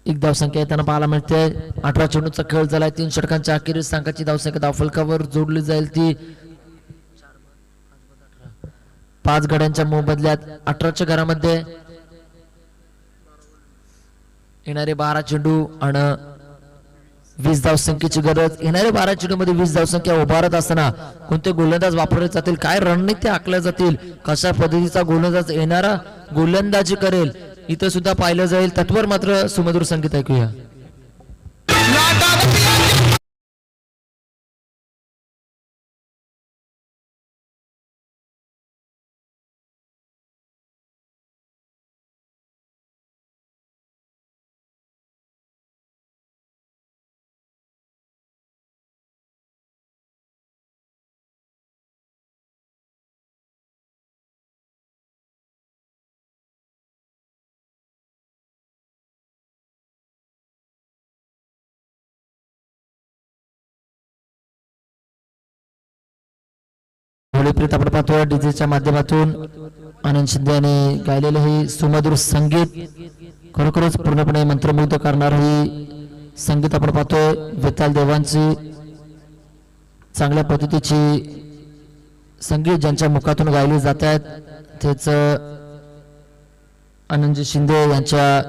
Speaker 3: एक धावसंख्या येताना पाहायला मिळते. 18 चेंडूचा खेळ झालाय. 3 षटकांच्या अखेरीस संघाची धावसंख्या धावफलकावर जोडली जाईल ती 5 गड्यांच्या मोबदल्यात 18च्या घरामध्ये येणारे 12 चेंडू आणि 20 धावसंख्येची गरज. येणारे 12 चेंडू मध्ये 20 धावसंख्या उभारत असताना कोणते गोलंदाज वापरले जातील, काय रणनीती आखल्या जातील, कशा पद्धतीचा गोलंदाज येणारा गोलंदाजी करेल इथं सुद्धा पाहिलं जाईल. तत्वर मात्र सुमधुर संगीत ऐकूया. होळीप्रीत आपण पाहतोय डीजेच्या माध्यमातून आनंद शिंदे यांनी गायलेले हे सुमधुर संगीत, खरोखरच पूर्णपणे मंत्रमुग्ध करणार ही संगीत आपण पाहतोय. वेताल देवांची चांगल्या पद्धतीची संगीत ज्यांच्या मुखातून गायली जात आहेत तेच आनंदजी शिंदे यांच्या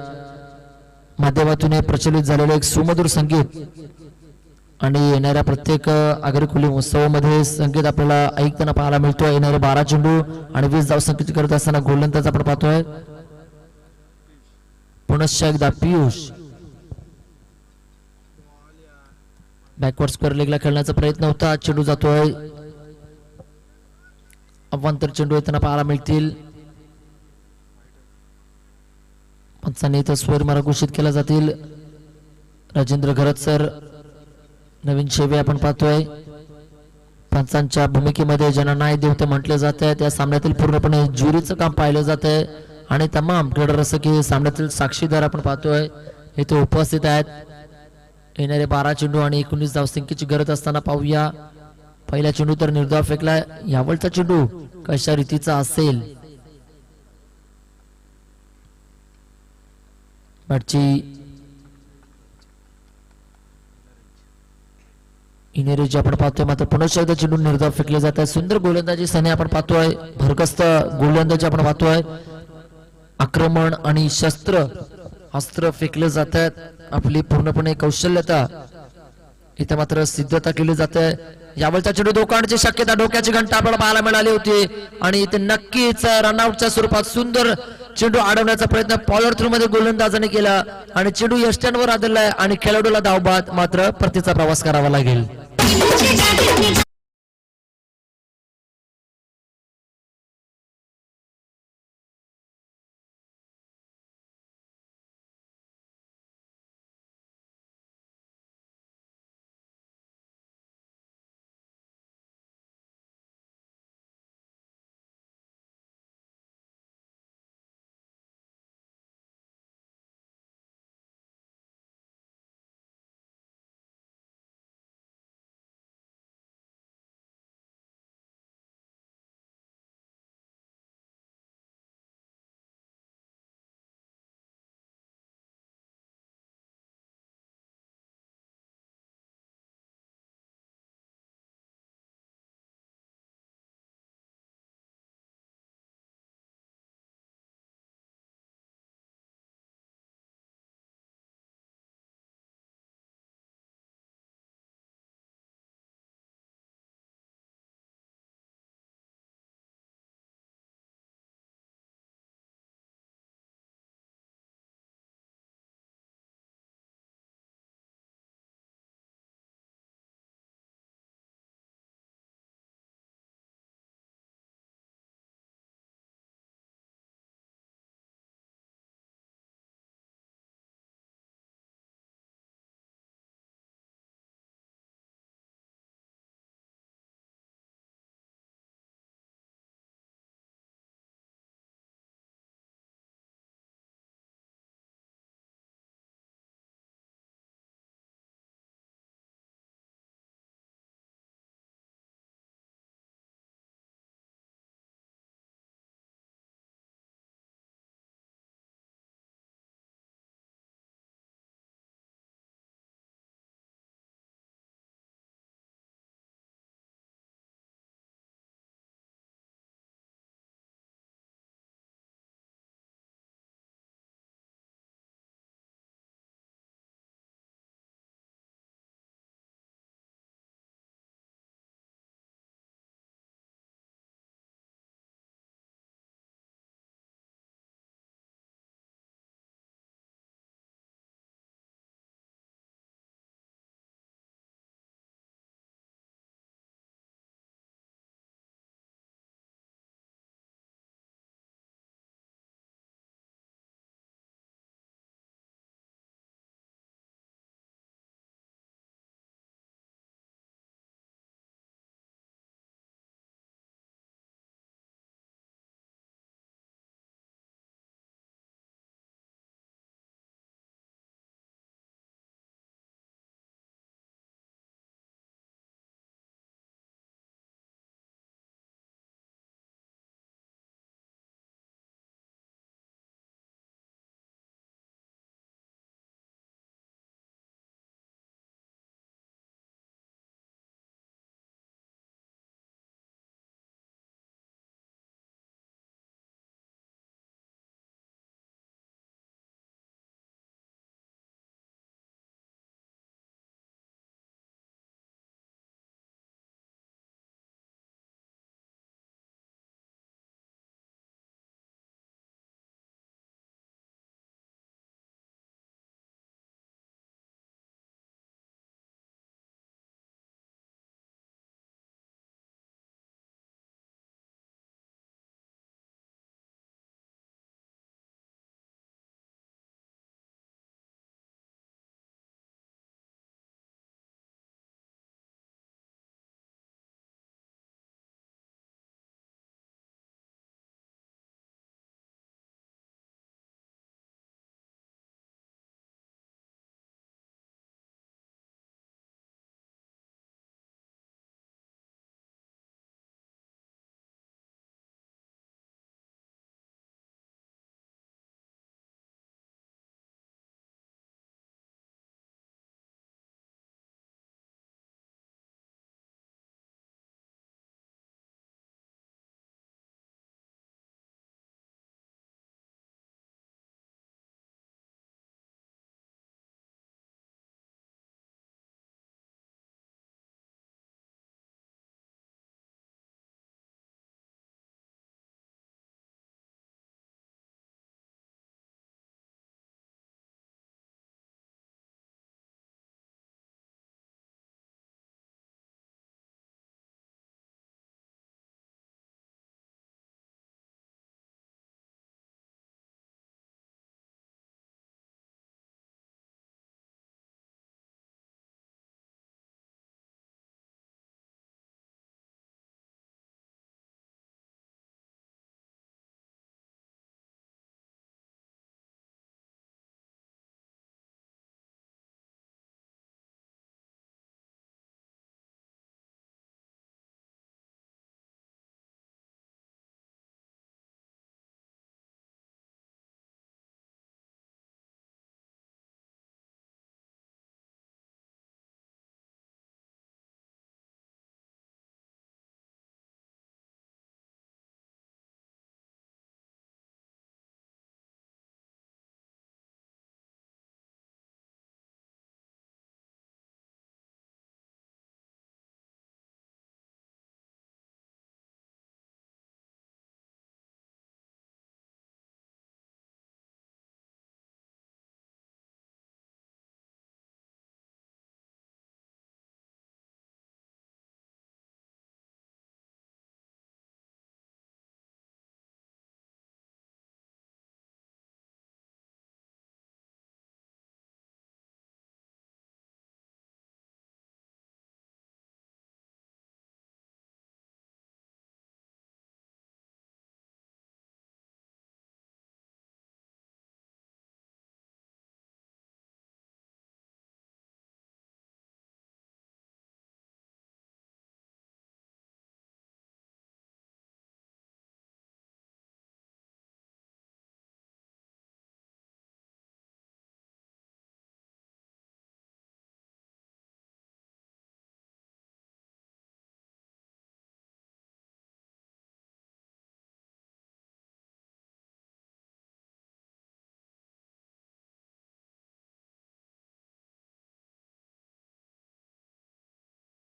Speaker 3: माध्यमातून प्रचलित झालेलं एक सुमधुर संगीत. आणि येणाऱ्या प्रत्येक आगरी कुली महोत्सवामध्ये संगीत आपल्याला ऐकताना पाहायला मिळतोय. येणारे 12 चेंडू आणि 20 धावसंख्येची करत असताना गोलंदाज आपण पाहतोय पुनश्च एकदा पियुष. बॅकवर्ड स्क्वेअर लेगला खेळण्याचा प्रयत्न होता. चेंडू जातोय. अवांतर चेंडू येताना पाहायला मिळतील. पंचांनी इथं स्वर मारा घोषित केला जातील. राजेंद्र घरतसर, नवीन शेवे आपण पाहतोय. पंचांच्या भूमिकेमध्ये ज्यांना न्याय देवते म्हटले जात आहे त्या सामन्यातील पूर्णपणे ज्युरीचं काम पाहिलं जात आहे आणि तमाम क्रीडा रसिक सामन्यातील साक्षीदार आपण पाहतोय इथे उपस्थित आहेत. येणारे 12 चेंडू आणि 19 धावसंख्येची गरज असताना पाहूया. पहिला चेंडू तर निर्धाव फेकला. यावलचा चेंडू कशा रीतीचा असेल. बॅटची इनेरेजी आपण पाहतोय मात्र पुन्हा एकदा चेंडू निर्धाव फेकले जात आहे. सुंदर गोलंदाजी सने आपण पाहतोय. भरगस्त गोलंदाजी आपण पाहतोय. आक्रमण आणि शस्त्र अस्त्र फेकले जात आहेत. आपली पूर्णपणे कौशल्यता इथे मात्र सिद्धता केली जाते. यावलचा चेंडू धोकाची शक्यता, डोक्याची घंटा आपल्याला पाहायला मिळाली होती आणि इथे नक्कीच रनआउटच्या स्वरूपात सुंदर चेंडू अडवण्याचा प्रयत्न पॉवर थ्रू मध्ये गोलंदाजाने केला आणि चेंडू यष्ट्यांवर आदळलाय आणि खेळाडूला धावबाद मात्र परतीचा प्रवास करावा लागेल.